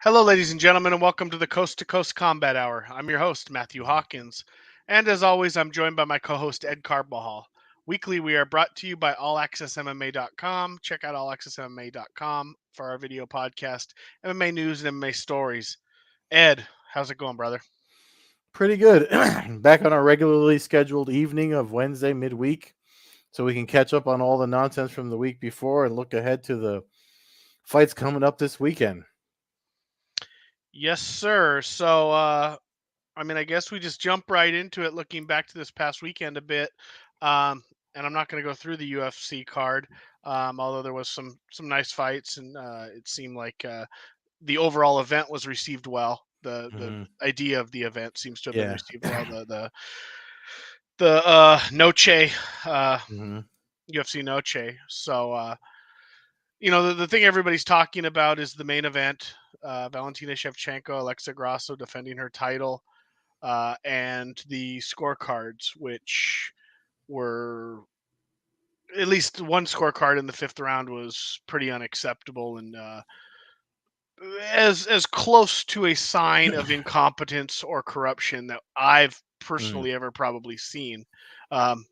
Hello, ladies and gentlemen, and welcome to the Coast-to-Coast Combat Hour. I'm your host, Matthew Hawkins. And as always, I'm joined by my co host, Ed Carbajal. Weekly, we are brought to you by AllAccessMMA.com. Check out AllAccessMMA.com for our video podcast, MMA news, and MMA stories. Ed, how's it going, brother? Pretty good. Back on our regularly scheduled evening of Wednesday midweek, so we can catch up on all the nonsense from the week before and look ahead to the fights coming up this weekend. Yes, sir. So, I guess we just jump right into it, looking back to this past weekend a bit. And I'm not going to go through the UFC card, although there was some nice fights, and it seemed like the overall event was received well. The Mm-hmm. idea of the event seems to have been Yeah. received well. The Noche Mm-hmm. UFC Noche. So the thing everybody's talking about is the main event. Valentina Shevchenko, Alexa Grasso defending her title, and the scorecards, which were at least one scorecard in the fifth round was pretty unacceptable and as close to a sign of incompetence or corruption that I've Mm-hmm. personally ever probably seen. Um,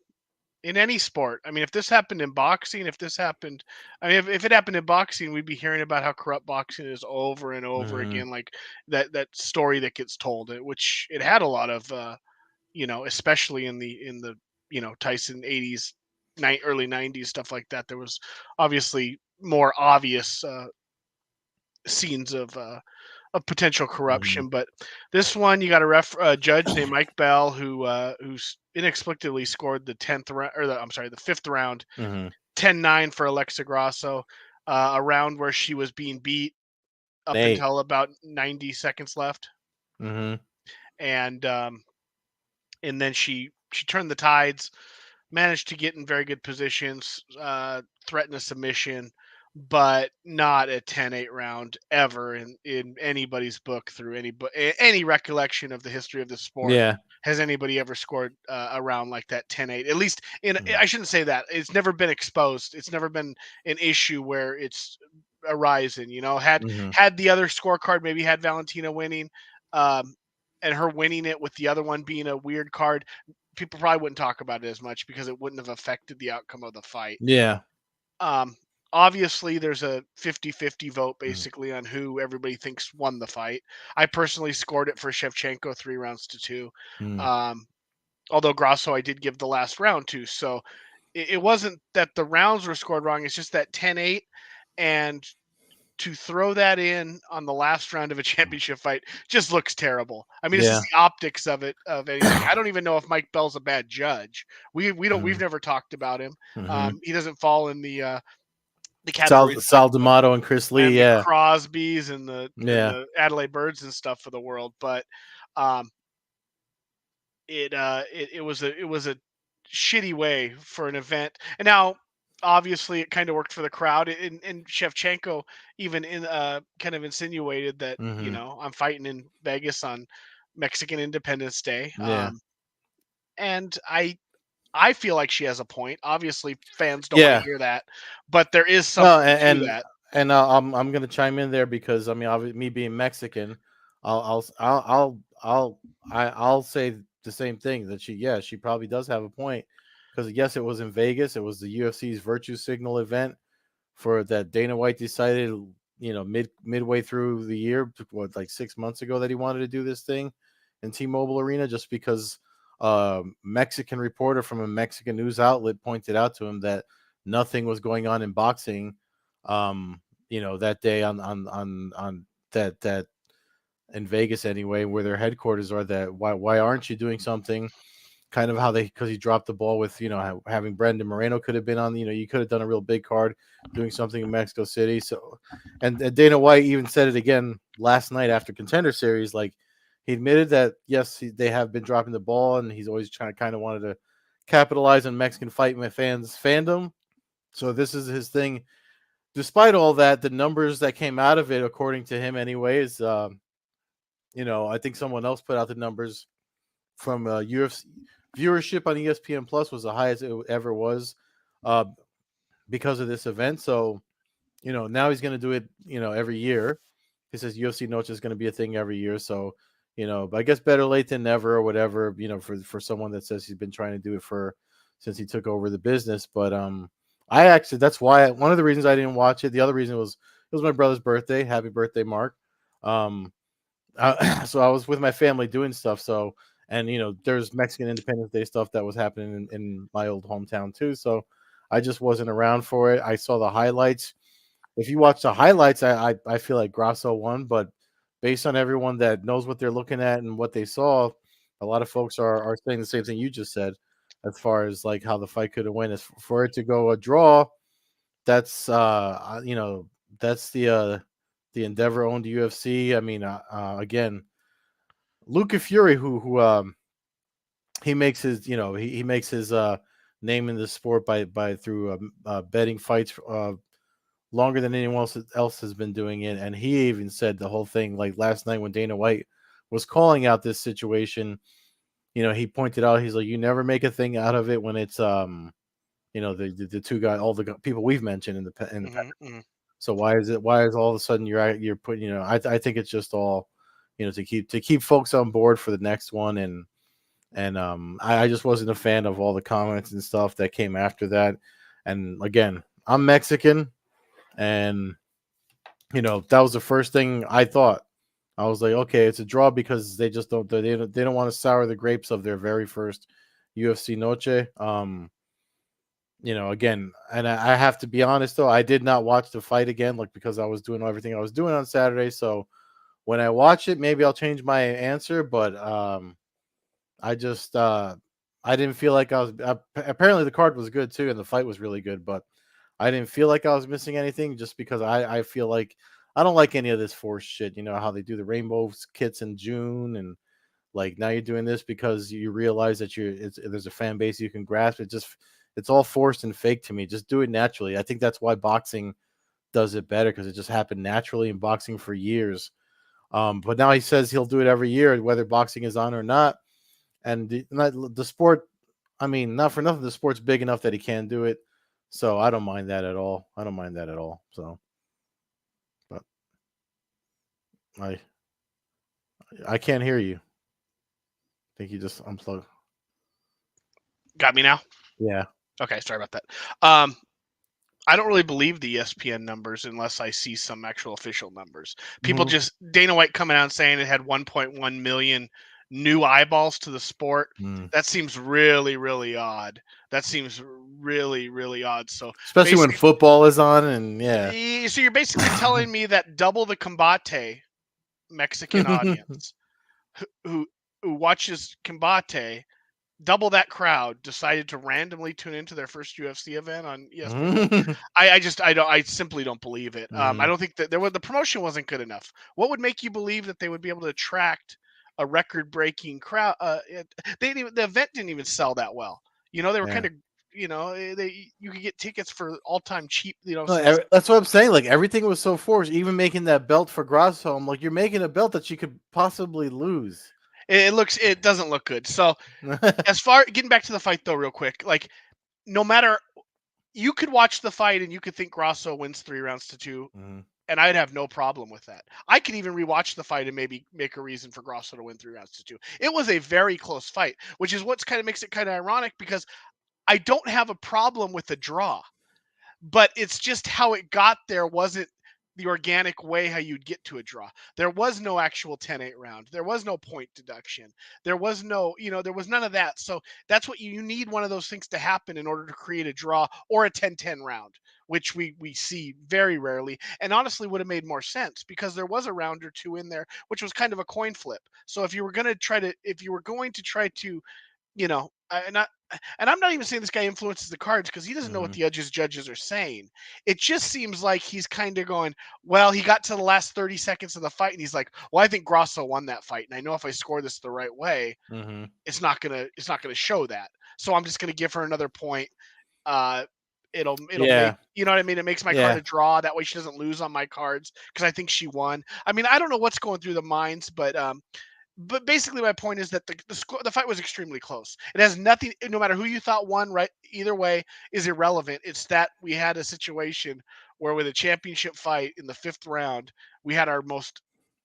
in any sport. I mean, if this happened in boxing, if it happened in boxing, we'd be hearing about how corrupt boxing is over and over Mm-hmm. again, like that story that gets told, which it had a lot of, especially in the Tyson 80s, early 90s stuff like that. There was obviously more obvious scenes of potential Mm-hmm. corruption. But this one, you got a judge named Mike Bell who's inexplicably scored the the fifth round, Mm-hmm. 10-9 for Alexa Grasso, a round where she was being beat up Hey. until about 90 seconds left, Mm-hmm. and then she turned the tides, managed to get in very good positions, threaten a submission, but not a 10-8 round ever in anybody's book through any recollection of the history of the sport. Yeah. Has anybody ever scored a round like that 10-8? At least Mm-hmm. I shouldn't say that. It's never been exposed. It's never been an issue where it's arisen. Had the other scorecard maybe had Valentina winning, um, and her winning it with the other one being a weird card, people probably wouldn't talk about it as much because it wouldn't have affected the outcome of the fight. Yeah. Um, Obviously, there's a 50-50 vote Mm-hmm. basically on who everybody thinks won the fight. I personally scored it for Shevchenko 3 rounds to 2. Um, Although Grasso I did give the last round to. So it wasn't that the rounds were scored wrong. It's just that 10-8, and to throw that in on the last round of a championship fight just looks terrible. I mean, it's just Yeah. the optics of it, of anything. I don't even know if Mike Bell's a bad judge. We've Mm-hmm. never talked about him. Mm-hmm. He doesn't fall in the Sal categories Sal D'Amato and Chris Lee. and the Yeah. Crosbys and Yeah. the Adelaide Birds and stuff of the world, but um, it was a shitty way for an event. And now, obviously, it kind of worked for the crowd. And Shevchenko even kind of insinuated that Mm-hmm. I'm fighting in Vegas on Mexican Independence Day, Yeah. and I feel like she has a point. Obviously, fans don't want to Yeah. hear that, but there is No, something to that. I'm gonna chime in there because I mean, me being Mexican, I'll I'll I'll I'll I'll say the same thing that she probably does have a point because yes, it was in Vegas, it was the UFC's Virtue Signal event for that Dana White decided midway through the year, what, like 6 months ago, that he wanted to do this thing in T-Mobile Arena just because a Mexican reporter from a Mexican news outlet pointed out to him that nothing was going on in boxing that day on that in Vegas anyway, where their headquarters are. That why aren't you doing something? Kind of how because he dropped the ball with having Brendan Moreno could have been on. You could have done a real big card, doing something in Mexico City. So, and Dana White even said it again last night after Contender Series. Like he admitted that yes, they have been dropping the ball, and he's always trying to kind of wanted to capitalize on Mexican fight fans fandom. So this is his thing. Despite all that, the numbers that came out of it, according to him, anyways, I think someone else put out the numbers from UFC viewership on ESPN Plus was the highest it ever was uh, because of this event. So, now he's going to do it, every year. he says UFC Noche is going to be a thing every year. So, but I guess better late than never or whatever. For someone that says he's been trying to do it for since he took over the business. But I actually that's why one of the reasons I didn't watch it. The other reason was it was my brother's birthday. Happy birthday, Mark. Um, so I was with my family doing stuff. So and there's Mexican Independence Day stuff that was happening in my old hometown too. So I just wasn't around for it. I saw the highlights. If you watch the highlights, I feel like Grasso won, but based on everyone that knows what they're looking at and what they saw, a lot of folks are saying the same thing you just said, as far as like how the fight could have went. As for it to go a draw, that's that's the Endeavor owned UFC. I mean, again, Luca Fury, who he makes his he makes his name in the sport by through betting fights longer than anyone else has been doing it. And he even said the whole thing like last night when Dana White was calling out this situation. He pointed out he's like, you never make a thing out of it when it's the two guys, all the people we've mentioned in the past. Hmm. So why is all of a sudden you're putting I think it's just all to keep folks on board for the next one. And I just wasn't a fan of all the comments and stuff that came after that. And again, I'm Mexican, and that was the first thing I thought. I was like, okay, it's a draw because they don't want to sour the grapes of their very first UFC Noche. Again, and I have to be honest though, I did not watch the fight again, like because I was doing everything I was doing on Saturday. So when I watch it, maybe I'll change my answer. But I just I didn't feel like I was. Apparently, the card was good too, and the fight was really good. But I didn't feel like I was missing anything, just because I feel like I don't like any of this forced shit. You know how they do the rainbow kits in June, and like now you're doing this because you realize that there's a fan base you can grasp. It's all forced and fake to me. Just do it naturally. I think that's why boxing does it better, because it just happened naturally in boxing for years. But now he says he'll do it every year, whether boxing is on or not. And the sport, I mean, not for nothing, the sport's big enough that he can do it. So I don't mind that at all. I don't mind that at all. So, but I I can't hear you. I think you just unplugged. Got me now? Yeah. Okay, sorry about that. Um, I don't really believe the ESPN numbers unless I see some actual official numbers. People Mm-hmm. just Dana White coming out and saying it had 1.1 million new eyeballs to the sport. Mm. That seems really, really odd. That seems really, really odd. So Especially when basically, football is on, and yeah. so you're basically telling me that double the combate Mexican audience who who watches combate, double that crowd decided to randomly tune into their first UFC event on ESPN. Mm-hmm. I simply don't believe it. I don't think that the promotion wasn't good enough. What would make you believe that they would be able to attract a record-breaking crowd? The event didn't even sell that well. They were kind Yeah. of you could get tickets for all-time cheap. No, that's what I'm saying. Like everything was so forced. Even making that belt for Grasso, I'm like, you're making a belt that she could possibly lose. It doesn't look good. So as far getting back to the fight though, real quick, like no matter you could watch the fight and you could think Grasso wins 3 rounds to 2, Mm-hmm. and I'd have no problem with that. I could even rewatch the fight and maybe make a reason for Grasso to win 3 rounds to 2. It was a very close fight, which is what's kind of makes it kind of ironic because I don't have a problem with the draw, but it's just how it got there wasn't the organic way how you'd get to a draw. There was no actual 10-8 round. There was no point deduction. There was no, there was none of that. So that's what you need one of those things to happen in order to create a draw or a 10-10 round, which we see very rarely. And honestly would have made more sense because there was a round or two in there, which was kind of a coin flip. So if you were going to try to you know, and I'm not even saying this guy influences the cards because he doesn't know what Mm-hmm. the judges are saying. It just seems like he's kind of going, well, he got to the last 30 seconds of the fight and he's like, well, I think Grasso won that fight, and I know if I score this the right way, Mm-hmm. it's not gonna show that. So I'm just gonna give her another point. Uh, it'll make Yeah. what I mean. It makes my card Yeah. a draw. That way she doesn't lose on my cards because I think she won. I mean, I don't know what's going through the minds, but basically my point is that the fight was extremely close. It has nothing, no matter who you thought won, right? Either way is irrelevant. It's that we had a situation where with a championship fight in the 5th round, we had our most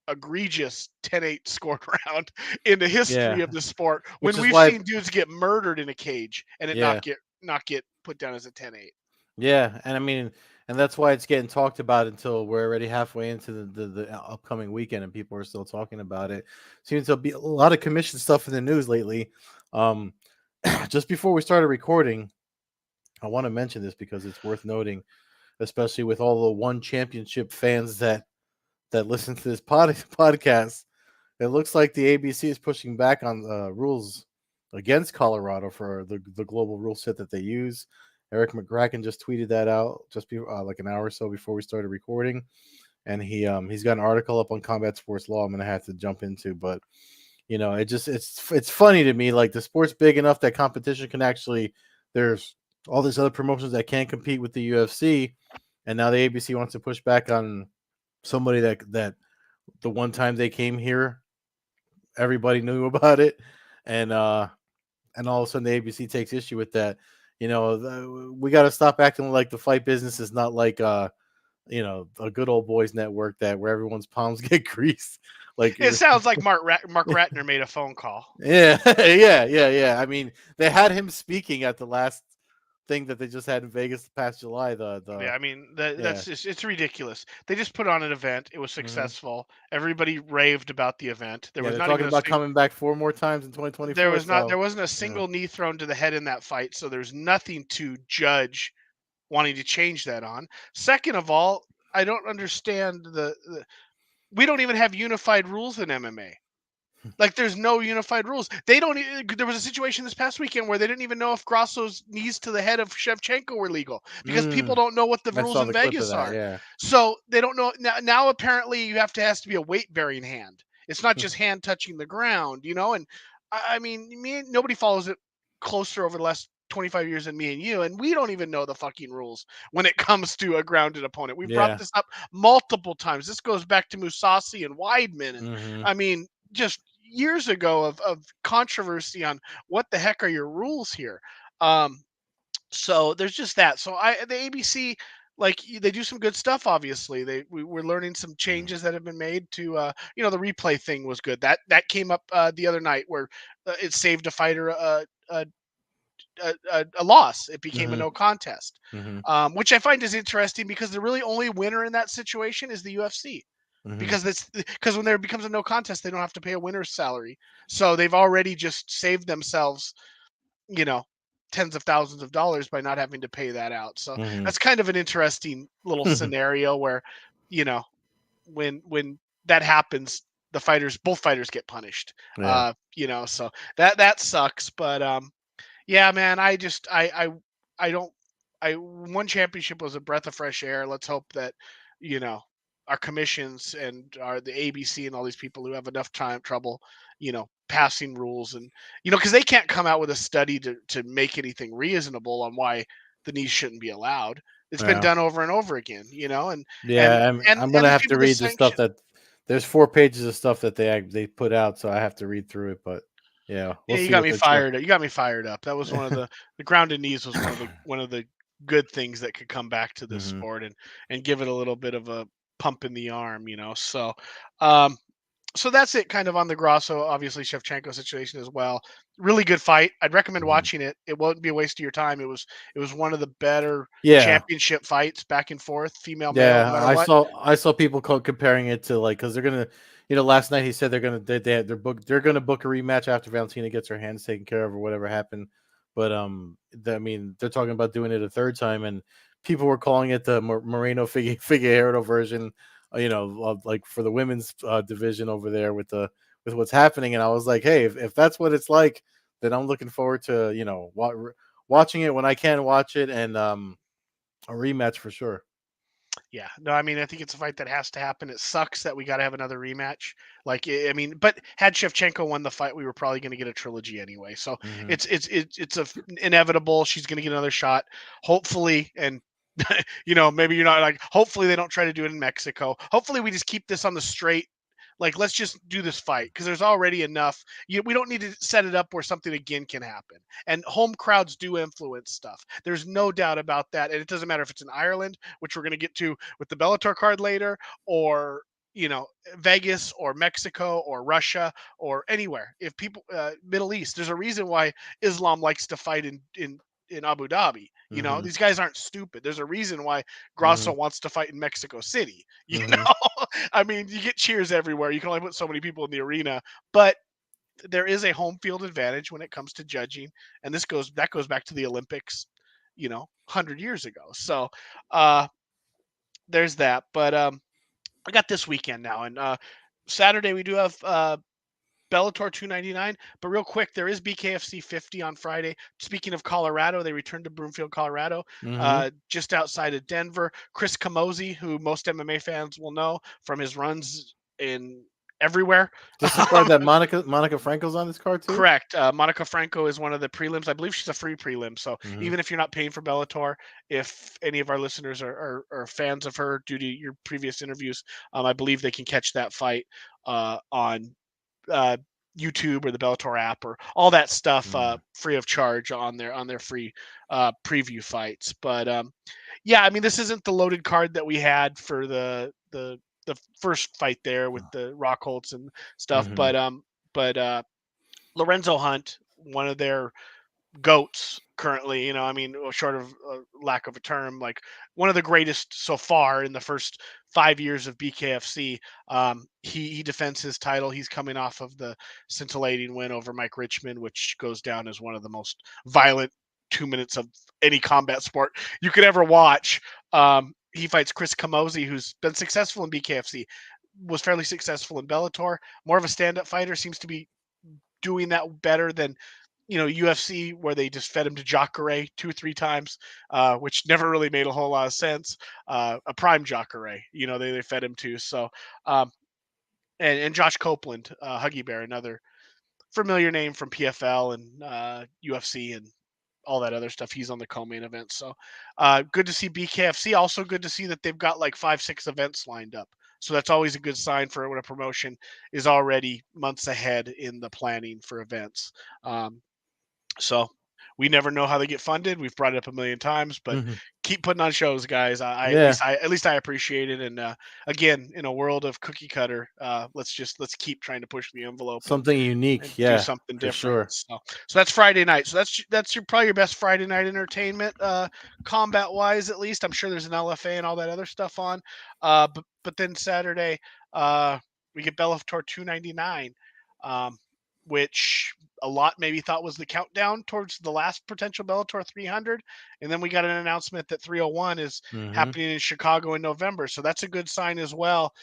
egregious 10-8 scored round in the history Yeah, of the sport, which when is we've why. seen dudes get murdered in a cage and it Yeah, not get put down as a 10-8. yeah, and I mean, and that's why it's getting talked about until we're already halfway into the upcoming weekend, and people are still talking about it. Seems to be a lot of commission stuff in the news lately. Um, just before we started recording, I want to mention this because it's worth noting, especially with all the one championship fans that listen to this podcast. It looks like the ABC is pushing back on rules against Colorado for the global rule set that they use. Eric McCracken just tweeted that out just like an hour or so before we started recording, and he's got an article up on combat sports law. I'm gonna have to jump into, but it's funny to me. Like, the sport's big enough that competition can actually, there's all these other promotions that can't compete with the UFC, and now the ABC wants to push back on somebody that the one time they came here, everybody knew about it, and all of a sudden the ABC takes issue with that. We got to stop acting like the fight business is not like a good old boys network that where everyone's palms get greased. Like, It sounds like Mark Ratner made a phone call. yeah, yeah. I mean, they had him speaking at the last thing that they just had in Vegas the past July. The Yeah, I mean Yeah. that's just, it's ridiculous. They just put on an event. It was Hmm. successful. Everybody raved about the event. There Yeah, was they're not even talking a about coming back 4 more times in there 2024. was not there So wasn't a yeah. single knee thrown to the head in that fight, so there's nothing to judge wanting to change that on. Second of all, I don't understand the we don't even have unified rules in MMA. Like, there's no unified rules. They don't. There was a situation this past weekend where they didn't even know if Grosso's knees to the head of Shevchenko were legal because people Mm, don't know what the I rules saw in the clip of Vegas that. are. Yeah. So they don't know now. Now apparently you have to has to be a weight bearing hand. It's not just hand touching the ground, you know. And I mean, nobody follows it closer over the last 25 years than me and you, and we don't even know the fucking rules when it comes to a grounded opponent. We've brought Yeah. this up multiple times. This goes back to Musasi and Weidman, and Hmm. I mean, just years ago of controversy on what the heck are your rules here. So there's just that. So the ABC, like, they do some good stuff. Obviously, we're learning some changes that have been made to the replay thing was good. That came up the other night where it saved a fighter a loss. It became a Hmm. no contest, Hmm. which I find is interesting because the really only winner in that situation is the UFC, Hmm. because when there becomes a no contest, they don't have to pay a winner's salary. So they've already just saved themselves, you know, tens of thousands of dollars by not having to pay that out. So Hmm. that's kind of an interesting little scenario where, you know, when that happens, both fighters get punished. Yeah. So that sucks. But yeah, man, I don't I one championship was a breath of fresh air. Let's hope that, you know, our commissions and the ABC and all these people who have enough trouble, passing rules, and because they can't come out with a study to make anything reasonable on why the knees shouldn't be allowed. It's been Yeah. done over and over again, and and Yeah. I'm and gonna these have to people that read the stuff sanction. that there's 4 pages of stuff that they put out, so I have to read through it. But yeah, we'll Yeah, you see got what me they try. fired. You got me fired up. That was one of the grounded knees was one of the good things that could come back to this Hmm. sport and give it a little bit of a pump in the arm. Um, so that's it, kind of on the Grosso, obviously Shevchenko situation as well. Really good fight. I'd recommend Hmm. watching it. It won't be a waste of your time. It was one of the better Yeah. championship fights, back and forth, female male, no Yeah, matter I what. saw I saw people comparing it to, like, because they're gonna, last night he said they're gonna book a rematch after Valentina gets her hands taken care of or whatever happened, but I mean, they're talking about doing it a third time, and people were calling it the Moreno Figueiredo version, of, like, for the women's division over there with what's happening, and I was like, hey, if that's what it's like, then I'm looking forward to watching it when I can watch it, and a rematch for sure. Yeah, no, I mean, I think it's a fight that has to happen. It sucks that we got to have another rematch. Like, I mean, but had Shevchenko won the fight, we were probably going to get a trilogy anyway. So Hmm. it's inevitable. She's going to get another shot, hopefully, and maybe you're not like. Hopefully, they don't try to do it in Mexico. Hopefully, we just keep this on the straight Like, let's just do this fight because there's already enough. We don't need to set it up where something again can happen. And home crowds do influence stuff. There's no doubt about that. And it doesn't matter if it's in Ireland, which we're going to get to with the Bellator card later, or Vegas or Mexico or Russia or anywhere. If people Middle East, there's a reason why Islam likes to fight in Abu Dhabi. Mhm. These guys aren't stupid. There's a reason why Grasso Mhm. wants to fight in Mexico City. Mhm. I mean, you get cheers everywhere. You can only put so many people in the arena, but there is a home field advantage when it comes to judging, and that goes back to the Olympics, 100 years ago. So uh, there's that. But I got this weekend now, and Saturday we do have Bellator 299. But real quick, there is BKFC 50 on Friday. Speaking of Colorado, they returned to Broomfield, Colorado, Mhm. just outside of Denver. Chris Camozzi, who most MMA fans will know from his runs in everywhere. This the card that Monica Franco's on this card too? Correct. Monica Franco is one of the prelims. I believe she's a free prelim. So Mhm. even if you're not paying for Bellator, if any of our listeners are fans of her due to your previous interviews, I believe they can catch that fight on uh, YouTube or the Bellator app or all that stuff Mm. free of charge on their free preview fights. But yeah, I mean, this isn't the loaded card that we had for the first fight there with the Rockholts and stuff. Mhm. But Lorenzo Hunt, one of their goats currently, I mean, short of lack of a term, like one of the greatest so far in the first 5 years of BKFC. He defends his title. He's coming off of the scintillating win over Mike Richmond, which goes down as one of the most violent 2 minutes of any combat sport you could ever watch. He fights Chris Camozzi, who's been successful in BKFC, was fairly successful in Bellator, more of a stand-up fighter, seems to be doing that better than UFC, where they just fed him to Jacare 2 3 times, which never really made a whole lot of sense. A prime Jacare, they fed him to. So um, and Josh Copeland, Huggy Bear, another familiar name from PFL and UFC and all that other stuff. He's on the co-main event. So good to see BKFC. Also good to see that they've got like 5 6 events lined up. So that's always a good sign for when a promotion is already months ahead in the planning for events. So we never know how they get funded. We've brought it up a million times, but Mhm. keep putting on shows, guys. I at Yeah. least I at least I appreciate it. And again, in a world of cookie cutter, let's keep trying to push the envelope and Something unique. do Yeah, something for different. sure. So that's Friday night. So that's probably your best Friday night entertainment, combat wise at least. I'm sure there's an LFA and all that other stuff on. But then Saturday, we get Bellator 299, um, which a lot maybe thought was the countdown towards the last potential Bellator 300, and then we got an announcement that 301 is Mhm. happening in Chicago in November. So that's a good sign as well.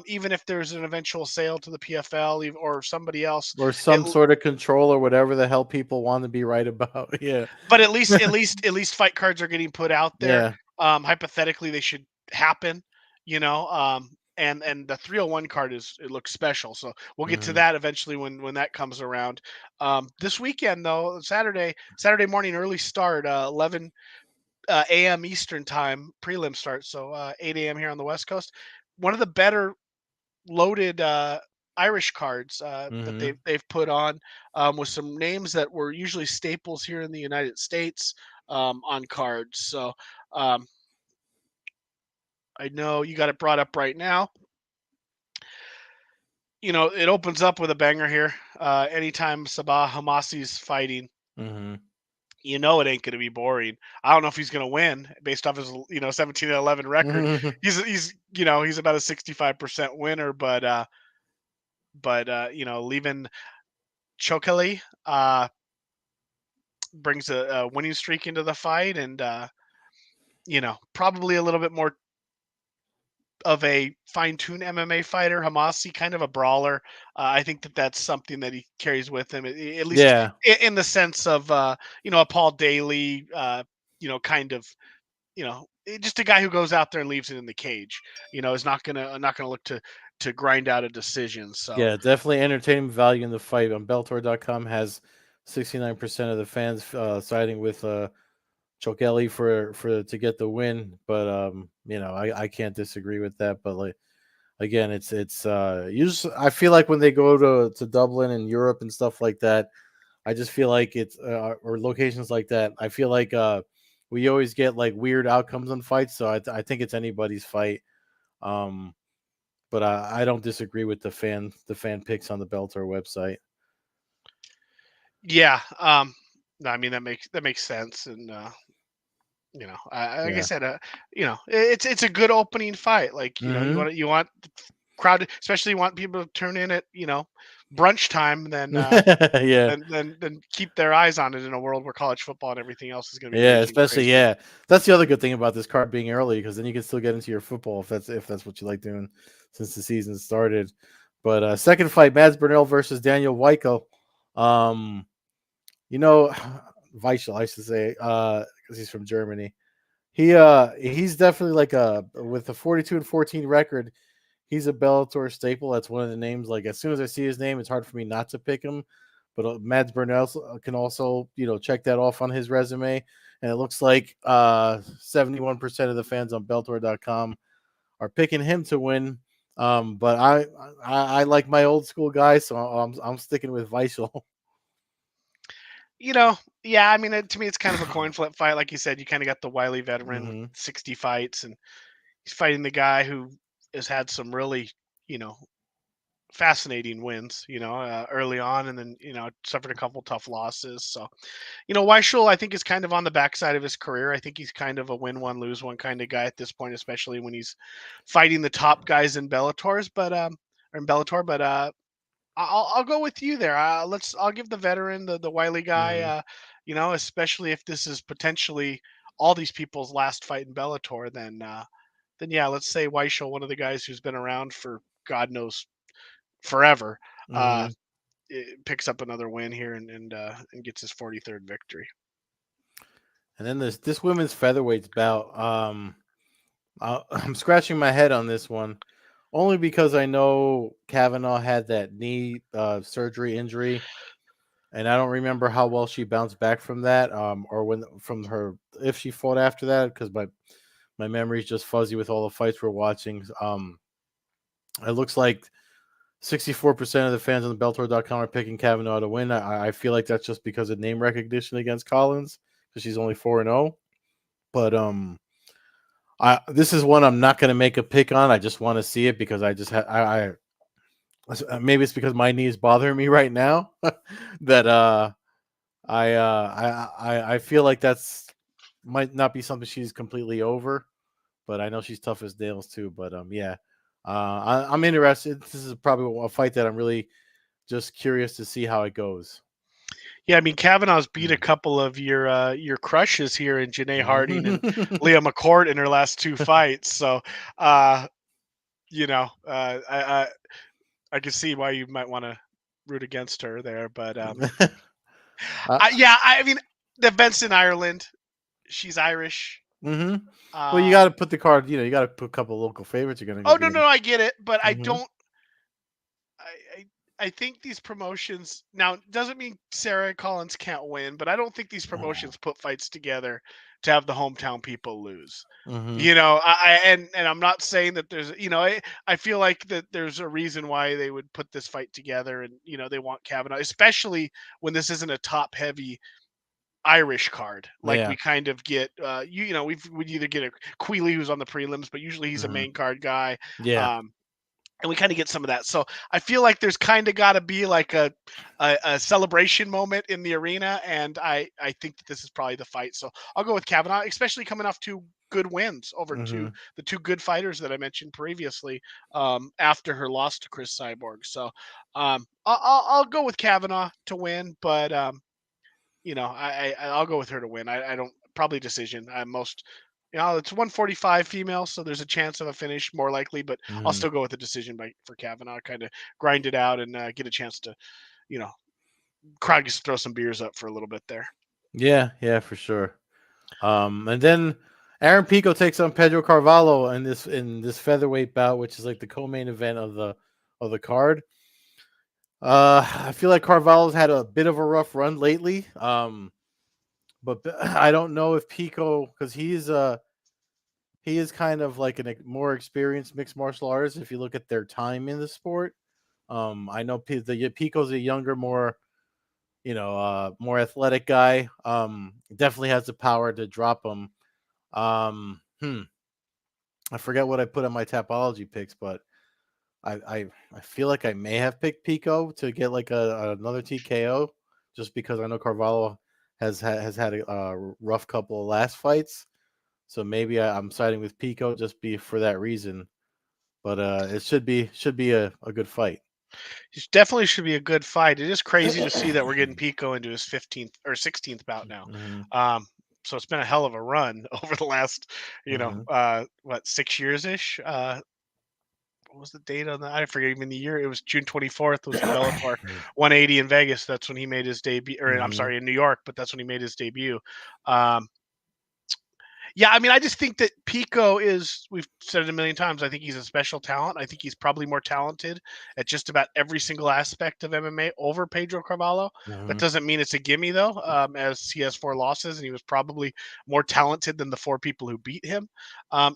Even if there's an eventual sale to the PFL or somebody else, Or it, some sort of control or whatever the hell people want to be right about. Yeah. but at least fight cards are getting put out there. Yeah. Hypothetically, they should happen, and the 301 card it looks special. So we'll get to Mhm. that eventually when that comes around. This weekend though, Saturday morning early start, 11 a.m. Eastern time prelim start. So 8 a.m. here on the West Coast. One of the better loaded Irish cards that they've Mhm. they've put on, with some names that were usually staples here in the United States, on cards. So um, I know you got it brought up right now. It opens up with a banger here. Anytime Sabah Hamasi's fighting, Mhm. it ain't going to be boring. I don't know if he's going to win based off his 17-11 record. Mhm. He's about a 65% winner, but leaving Chokali brings a winning streak into the fight, and probably a little bit more of a fine-tuned MMA fighter. Hamasi, kind of a brawler. I think that's something that he carries with him, at least Yeah. in the sense of a Paul Daly, kind of, just a guy who goes out there and leaves it in the cage. Is not gonna look to grind out a decision. So Yeah, definitely entertainment value in the fight. On Bellator.com has 69% of the fans siding with Chokeli for to get the win, but I can't disagree with that. But like again, it's usually I feel like when they go to Dublin and Europe and stuff like that, I just feel like it's or locations like that. I feel like we always get like weird outcomes on fights, so I think it's anybody's fight. Um, but I don't disagree with the fan picks on the Bellator website. Yeah. No, I mean that makes sense, and like I Yeah. said, it's a good opening fight. Like Mm-hmm. you want the crowd, especially you want people to turn in at brunch time, then Yeah. then keep their eyes on it in a world where college football and everything else is going to be Yeah, raging especially crazy. yeah. That's the other good thing about this card being early because then you can still get into your football if that's what you like doing since the season started. But second fight, Mads Burnell versus Daniel Weichel. Um, you know, Weichel, I should say, because he's from Germany. He's definitely like a with a 42-14 record. He's a Bellator staple. That's one of the names. Like as soon as I see his name, it's hard for me not to pick him. But Mads Burnell can also check that off on his resume, and it looks like 71% of the fans on Bellator.com are picking him to win. But I like my old school guy, so I'm sticking with Weichel. Yeah, I mean, to me, it's kind of a coin flip fight. Like you said, you kind of got the wily veteran with Hmm. 60 fights, and he's fighting the guy who has had some really, you know, fascinating wins, early on, and then, suffered a couple tough losses. So, Weichel, I think, is kind of on the backside of his career. I think he's kind of a win one, lose one kind of guy at this point, especially when he's fighting the top guys in Bellator. But I'll go with you there. I'll give the veteran, the wily guy. Hmm. Especially if this is potentially all these people's last fight in Bellator, then yeah, let's say Weichel, one of the guys who's been around for God knows forever, uh, Hmm. picks up another win here and gets his 43rd victory. And then this women's featherweights bout. I'm scratching my head on this one, only because I know Kavanaugh had that knee surgery injury, and I don't remember how well she bounced back from that, or when from her if she fought after that, because my memory's just fuzzy with all the fights we're watching. It looks like 64% of the fans on the Bellator.com are picking Kavanaugh to win. I feel like that's just because of name recognition against Collins, because she's only 4-0. But this is one I'm not going to make a pick on. I just want to see it because I just maybe it's because my knee is bothering me right now that I feel like that's might not be something she's completely over, but I know she's tough as nails too. But yeah, I'm interested. This is probably a fight that I'm really just curious to see how it goes. Yeah, I mean Kavanaugh's beat a Mm. couple of your crushes here in Janae Harding and Mhm. Leah McCourt in her last two fights. So, uh, I can see why you might want to root against her there, but uh, I mean the events in Ireland. She's Irish. hmm Well, you got Um, to put the card. You got to put a couple of local favorites. You're gonna go oh get no, them. no, I get it, but I Hmm. don't. I, I think these promotions now doesn't mean Sarah Collins can't win, but I don't think these promotions put fights together to have the hometown people lose. Hmm. And I'm not saying that I feel like that there's a reason why they would put this fight together, and they want Kavanaugh, especially when this isn't a top heavy Irish card. Like Yeah. we kind of get, we either get a Queeley who's on the prelims, but usually he's a Hmm. main card guy. Yeah. Um, and we kind of get some of that. So I feel like there's kind of got to be like a celebration moment in the arena, and I think that this is probably the fight. So I'll go with Kavanaugh, especially coming off two good wins over Hmm. the two good fighters that I mentioned previously, after her loss to Chris Cyborg. So I'll go with Kavanaugh to win, but I'll go with her to win. I don't probably decision. It's 145 female, so there's a chance of a finish more likely, but I'll Hmm. still go with a decision for Kavanaugh. Kind of grind it out and get a chance to, you know, crowd gets to throw some beers up for a little bit there. Yeah. Yeah. For sure. And then Aaron Pico takes on Pedro Carvalho in this featherweight bout, which is like the co-main event of the card. I feel like Carvalho's had a bit of a rough run lately. But I don't know if Pico, because he is kind of like more experienced mixed martial artist if you look at their time in the sport. I know Pico's a younger, more more athletic guy. Definitely has the power to drop him. Um, hmm, I forget what I put on my Tapology picks, but I I, I feel like I may have picked Pico to get like another TKO, just because I know Carvalho has had a rough couple of last fights. So maybe I'm siding with Pico just be for that reason. But it should be a good fight. It definitely should be a good fight. It is crazy to see that we're getting Pico into his 15th or 16th bout now. Hmm. Um, so it's been a hell of a run over the last, Hmm. what, 6 years ish. What was the date on that? I forget even the year. It was June 24th was the Bellator 180 in Vegas. That's when he made his debut, or I'm Hmm. sorry, in New York, but that's when he made his debut. Um, yeah, I mean, I just think that Pico is, we've said it a million times, I think he's a special talent. I think he's probably more talented at just about every single aspect of MMA over Pedro Carvalho. That Hmm. doesn't mean it's a gimme, though, as he has 4 losses, and he was probably more talented than the 4 people who beat him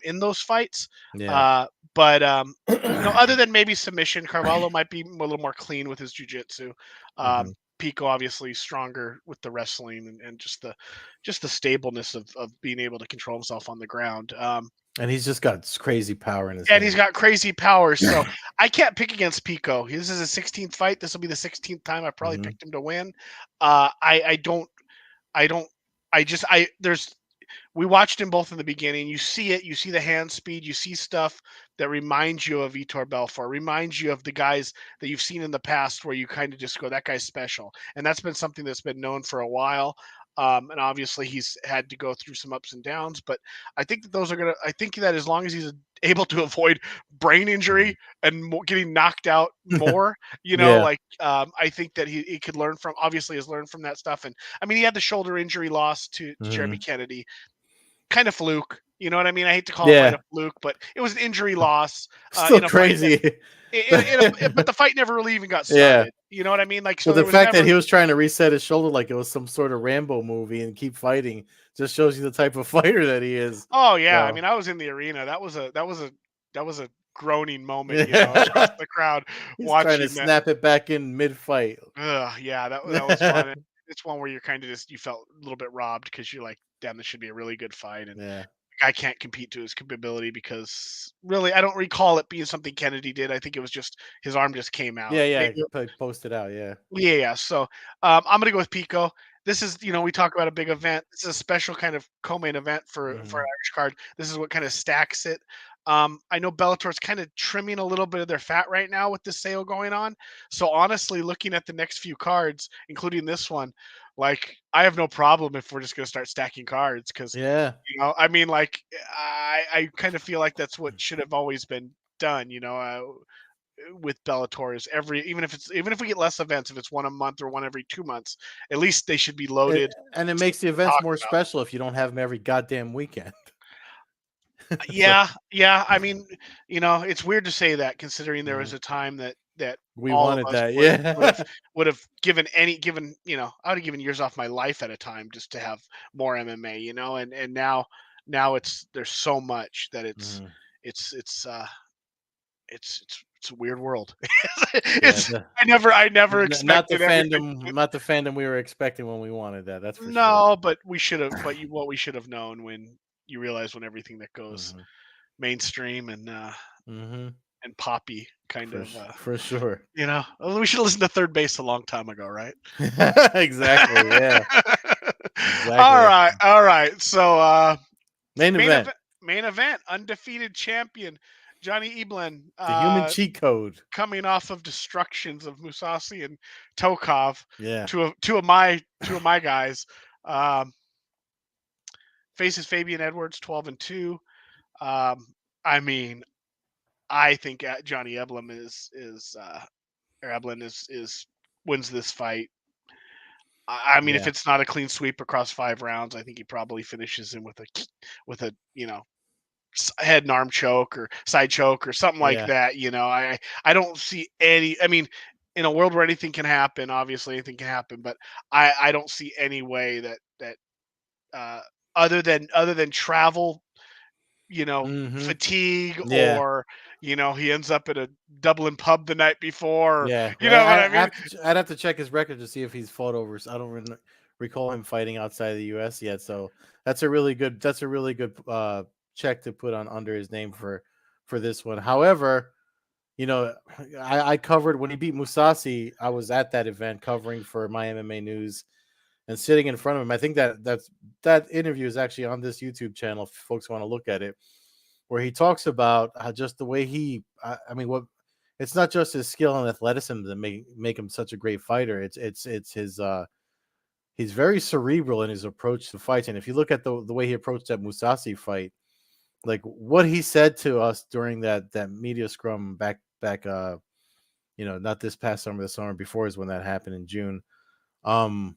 in those fights. Yeah. Uh, but other than maybe submission, Carvalho might be a little more clean with his jujitsu. Hmm. Pico obviously stronger with the wrestling and just the stableness of being able to control himself on the ground. And he's just got crazy power in his And he's hand. got crazy powers, so I can't pick against Pico. This is his 16th fight. This will be the 16th time I probably Hmm. picked him to win. I don't. I just I there's we watched him both in the beginning. You see it. You see the hand speed. You see stuff that reminds you of Vitor Belfort, reminds you of the guys that you've seen in the past where you kind of just go, that guy's special. And that's been something that's been known for a while. And obviously he's had to go through some ups and downs, but I think that I think that as long as he's able to avoid brain Hmm. injury and getting knocked out more, Yeah. I think that he could learn from, obviously has learned from that stuff. And I mean, he had the shoulder injury loss to Jeremy Hmm. Kennedy, kind of fluke. You know what I mean? I hate to call a fight Yeah. a fluke, but it was an injury loss Still in a fight that, crazy. but the fight never really even got Yeah. started. You know what I mean? Like, Well, so the there was fact that never. he was trying to reset his shoulder like it was some sort of Rambo movie and keep fighting just shows you the type of fighter that he is. Oh yeah, I So mean, I was in the arena. That was a groaning moment, across yeah. the crowd He's trying to watching that. snap it back in mid fight. Ugh, yeah, that was fun. It's one where you're kind of just, you felt a little bit robbed because you're like, damn, this should be a really good fight, and Yeah. the guy can't compete to his capability because really, I don't recall it being something Kennedy did. I think it was just his arm just came out. Yeah, yeah. Maybe. Posted out, yeah. Yeah, yeah. So I'm gonna go with Pico. This is, we talk about a big event. This is a special kind of co-main event for an Hmm. Irish card. This is what kind of stacks it. I know Bellator's kind of trimming a little bit of their fat right now with this sale going on. So honestly, looking at the next few cards, including this one, like, I have no problem if we're just gonna start stacking cards because, Yeah. I mean, like, I kind of feel like that's what should have always been done. With Bellator is even if we get less events, if it's one a month or one every 2 months, at least they should be It, loaded. and it makes the Something to events talk more about. special if you don't have them every goddamn weekend. So Yeah, yeah. I mean, it's weird to say that considering there was mhm. a time that We all of wanted us that, would have yeah. given I would have given years off my life at a time just to have more MMA, and now there's so much that Mhm. it's it's uh it's a weird world. Yeah, it's I never not the expected everything. fandom, not the fandom we were expecting when we wanted that. That's for sure. No, but what we should have known when you realize when everything that goes Hmm. mainstream Hmm. and poppy kind of, For sure. we should have listened to Third Base a long time ago, right? Exactly. Yeah. All Exactly. right, all right. So, Main main event: event, main event, undefeated champion Johnny Eblin, the human cheat code. coming off of destructions of Musasi and Tokov, Yeah. two of my guys. Um, Faces Fabian Edwards, 12-2. Um, I mean, I think Johnny Eblin or Eblin is wins this fight. I mean, if Yeah. it's not a clean sweep across 5 rounds, I think he probably finishes him with a head and arm choke or side choke or something like Yeah. that. I don't see any. I mean, in a world where anything can happen, obviously anything can happen, but I don't see any way that uh, other than travel, Mhm. fatigue, Yeah. or he ends up at a Dublin pub the night before. Yeah. You Well, know what I mean? I'd have to check his record to see if he's fought over. I don't recall him fighting outside of the U.S. yet. So that's a really good check to put on under his name for this one. However, you know, I covered when he beat Musasi. I was at that event covering for my MMA news and sitting in front of him. I think that interview is actually on this YouTube channel if folks want to look at it, where he talks about how just the way I mean, what it's not just his skill and athleticism that make him such a great fighter. It's his he's very cerebral in his approach to fights. And if you look at the way he approached that Musasi fight, like what he said to us during that media scrum back not this past summer, the summer before is when that happened in June. Um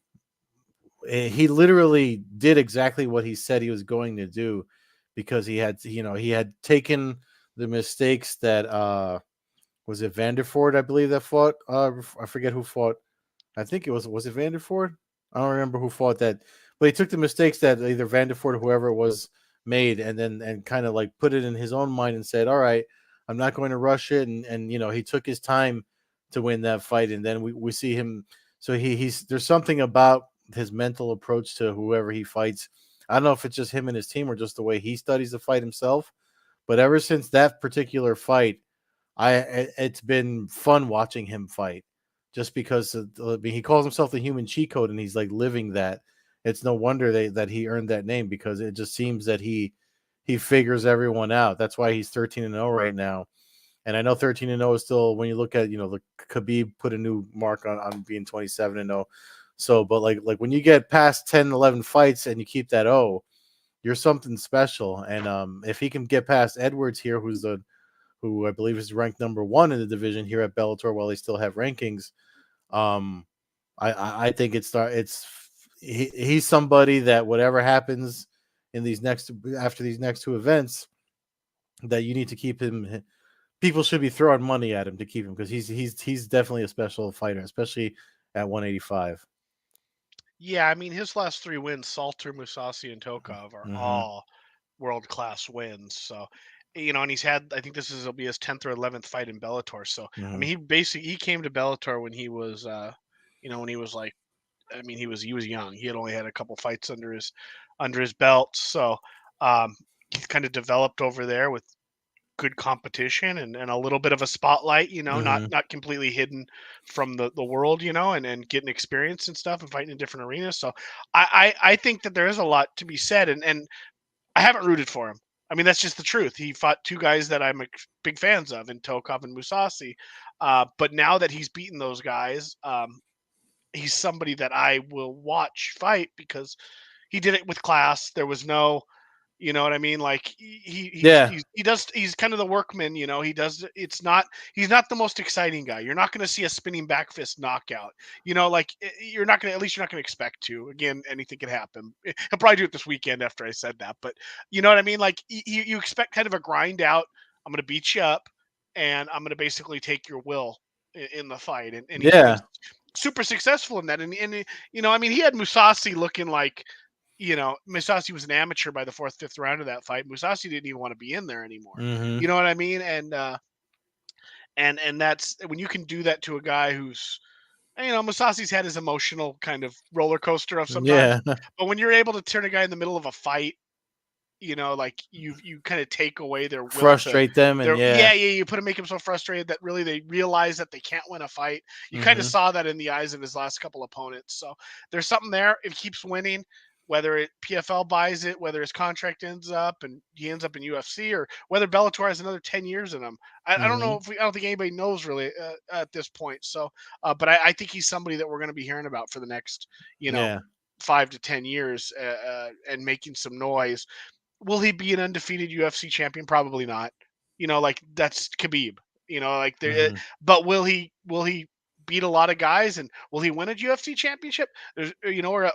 he literally did exactly what he said he was going to do because he had taken the mistakes that was it Vanderford, I believe, that fought. I forget who fought. I think it was Vanderford. I don't remember who fought that, but he took the mistakes that either Vanderford or whoever it was made, and kind of like put it in his own mind and said, "All right, I'm not going to rush it," and he took his time to win that fight, and then we see him. So he's there's something about his mental approach to whoever he fights. I don't know if it's just him and his team or just the way he studies the fight himself, but ever since that particular fight, it's been fun watching him fight, just because he calls himself the human cheat code, and he's like living that. It's no wonder that he earned that name because it just seems that he figures everyone out. That's why he's 13-0 right now. And I know 13-0 is still, when you look at the Khabib put a new mark on being 27-0. So, but like when you get past 10, 11 fights and you keep that you're something special. And if he can get past Edwards here, who I believe is ranked number one in the division here at Bellator while they still have rankings. Um, I think he's somebody that whatever happens in these next after these next two events, that you need to keep him. People should be throwing money at him to keep him because he's definitely a special fighter, especially at 185. Yeah, I mean his last three wins, Salter, Musasi, and Tokov, are Mm-hmm. all world class wins. So, and he's had, I think this is will be his 10th or 11th fight in Bellator. So, I Mm-hmm. mean, he came to Bellator when he was, when he was like, I mean, he was young. He had only had a couple fights under his belt. So, he's kind of developed over there with good competition and a little bit of a spotlight, not Mm-hmm. not completely hidden from the world, and getting experience and stuff and fighting in different arenas. So I think that there is a lot to be said, and I haven't rooted for him. I mean, that's just the truth. He fought two guys that I'm big fans of in Tokov and Musasi. But now that he's beaten those guys, he's somebody that I will watch fight because he did it with class. There was no, you know what I mean? Like Yeah. he's kind of the workman, He does he's not the most exciting guy. You're not going to see a spinning back fist knockout. Like you're not going to, at least you're not going to expect to. Again, anything can happen. He'll probably do it this weekend after I said that, but you know what I mean? Like you expect kind of a grind out. I'm going to beat you up, and I'm going to basically take your will in the fight, and he's been Yeah. super successful in that. And I mean, he had Musasi looking like, Musasi was an amateur by the fourth, fifth round of that fight. Musasi didn't even want to be in there anymore. Mm-hmm. You know what I mean? And that's when you can do that to a guy who's, Musasi's had his emotional kind of roller coaster of sometimes, Yeah. but when you're able to turn a guy in the middle of a fight, like you kind of take away their will to Frustrate them, and their, yeah. yeah, yeah, you put them, make them so frustrated that really they realize that they can't win a fight. You kind of Mm-hmm. saw that in the eyes of his last couple opponents. So there's something there. If he keeps winning, whether PFL buys it, whether his contract ends up and he ends up in UFC, or whether Bellator has another 10 years in him. I don't know Mm-hmm. if I don't think anybody knows really at this point. So, but I think he's somebody that we're going to be hearing about for the next, you know, Yeah. 5 to 10 years, and making some noise. Will he be an undefeated UFC champion? Probably not. Like that's Khabib. Like there. Mm-hmm. But will he beat a lot of guys, and will he win a UFC championship? There's,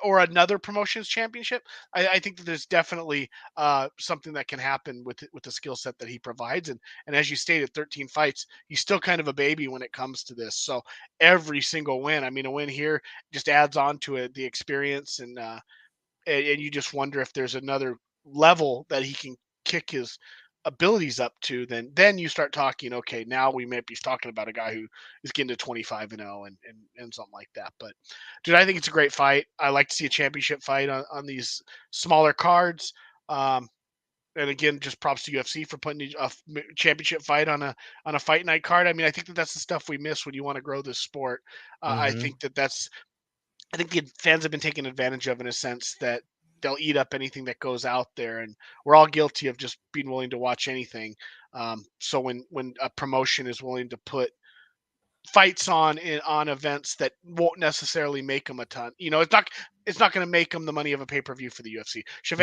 or another promotions championship. I think that there's definitely something that can happen with the skill set that he provides, and as you stated, 13 fights. He's still kind of a baby when it comes to this. So every single win, I mean, a win here just adds on to it, the experience, and you just wonder if there's another level that he can kick his abilities up to, then you start talking, okay, now we might be talking about a guy who is getting to 25-0 and something like that. But dude, I think it's a great fight. I like to see a championship fight on these smaller cards. Um, and again, just props to UFC for putting a championship fight on a fight night card. I mean, I think that that's the stuff we miss when you want to grow this sport. I Hmm. think that's I think the fans have been taken advantage of in a sense that they'll eat up anything that goes out there, and we're all guilty of just being willing to watch anything. So when a promotion is willing to put fights on events that won't necessarily make them a ton, it's not going to make them the money of a pay per view for the UFC. Hmm.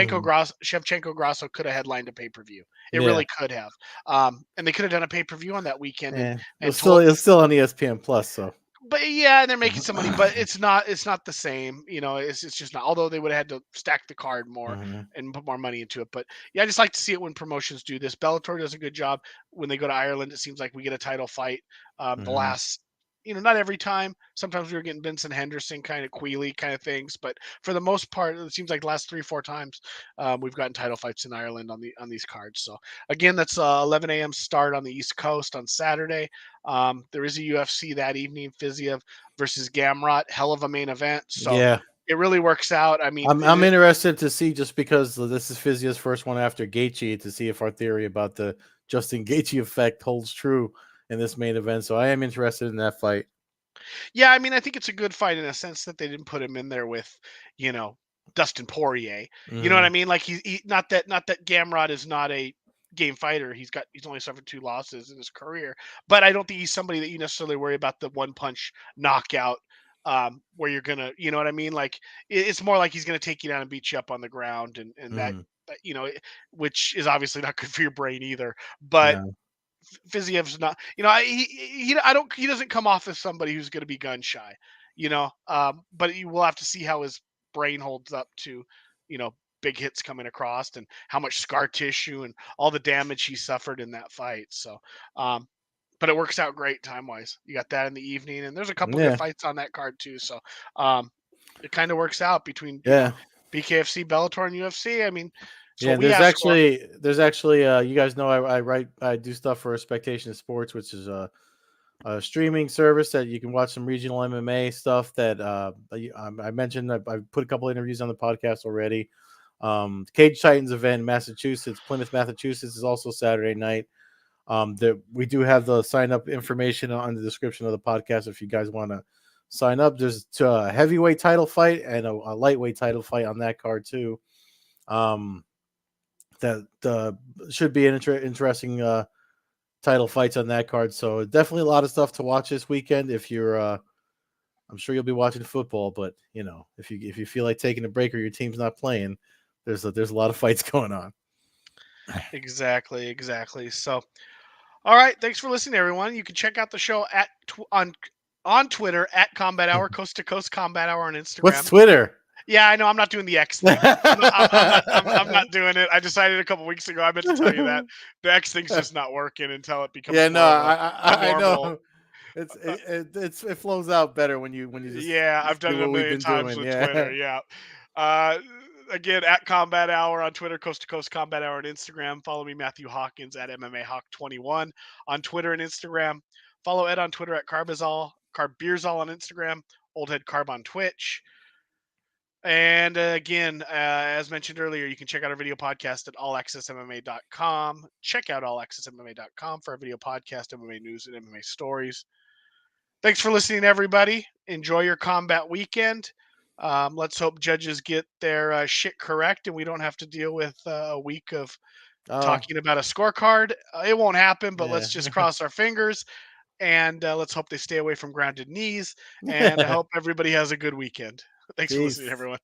Shevchenko Grasso could have headlined a pay per view. It Yeah. really could have, and they could have done a pay per view on that weekend and And and told it's still on ESPN Plus, so. but yeah, they're making some money, but it's not the same. It's just not. Although they would have had to stack the card more Hmm. and put more money into it. But yeah, I just like to see it when promotions do this. Bellator does a good job when they go to Ireland. It seems like we get a title fight. The Hmm. last, not every time. Sometimes we were getting Vincent Henderson kind of Queeley kind of things, but for the most part, it seems like the last 3-4 times we've gotten title fights in Ireland on these cards. So again, that's 11 a.m. start on the East Coast on Saturday. There is a UFC that evening, Fiziev versus Gamrot, hell of a main event. So Yeah. it really works out. I mean, I'm interested to see, just because this is Physio's first one after Gaethje, to see if our theory about the Justin Gaethje effect holds true in this main event. So I am interested in that fight. yeah, I mean, I think it's a good fight in a sense that they didn't put him in there with, you know, Dustin Poirier. You know what I Hmm. mean? Like not that Gamrot is not a game fighter. He's only suffered 2 losses in his career, but I don't think he's somebody that you necessarily worry about the one punch knockout. Where you're gonna, you know what I mean? Like it's more like he's gonna take you down and beat you up on the ground, and Hmm. which is obviously not good for your brain either. But No. Fiziev's not, I don't, he doesn't come off as somebody who's going to be gun shy, but you will have to see how his brain holds up to, big hits coming across and how much scar tissue and all the damage he suffered in that fight. So, um, but it works out great time wise. You got that in the evening, and there's a couple good Yeah. fights on that card too. So, um, it kind of works out between, Yeah. BKFC, Bellator, and UFC. I mean, it's Yeah. what And we ask for. there's actually, you guys know I do stuff for Expectation Sports, which is a streaming service that you can watch some regional MMA stuff that I mentioned. I've put a couple interviews on the podcast already. Cage Titans event in Massachusetts, Plymouth, Massachusetts, is also Saturday night. We do have the sign up information on the description of the podcast if you guys want to sign up. There's a heavyweight title fight and a lightweight title fight on that card too. Um, that should be an interesting title fights on that card. So definitely a lot of stuff to watch this weekend. If you're, I'm sure you'll be watching football, but if you feel like taking a break or your team's not playing, there's a lot of fights going on. Exactly, exactly. So, all right, thanks for listening, everyone. You can check out the show on Twitter at Combat Hour, Coast to Coast Combat Hour on What's Instagram. Twitter? Yeah, I know. I'm not doing the X thing. I'm not doing it. I decided a couple weeks ago. I meant to tell you that the X thing's just not working until it becomes Yeah, no, more of a I normal. know. It flows out better when you just Yeah, I've done do it a what we've million been times doing. with Twitter. Yeah. Yeah. Uh, Again, at Combat Hour on Twitter, Coast to Coast Combat Hour on Instagram. Follow me, Matthew Hawkins, at MMA Hawk 21 on Twitter and Instagram. Follow Ed on Twitter at Carbazol, Carbeerzol on Instagram, Old Head Carb on Twitch. And again, as mentioned earlier, you can check out our video podcast at allaccessmma.com. Check out allaccessmma.com for our video podcast, MMA news, and MMA stories. Thanks for listening, everybody. Enjoy your combat weekend. Let's hope judges get their shit correct and we don't have to deal with a week of Oh, talking about a scorecard. It won't happen, but yeah. let's just cross our fingers and let's hope they stay away from grounded knees. And I hope everybody has a good weekend. Thanks for listening, Peace. everyone.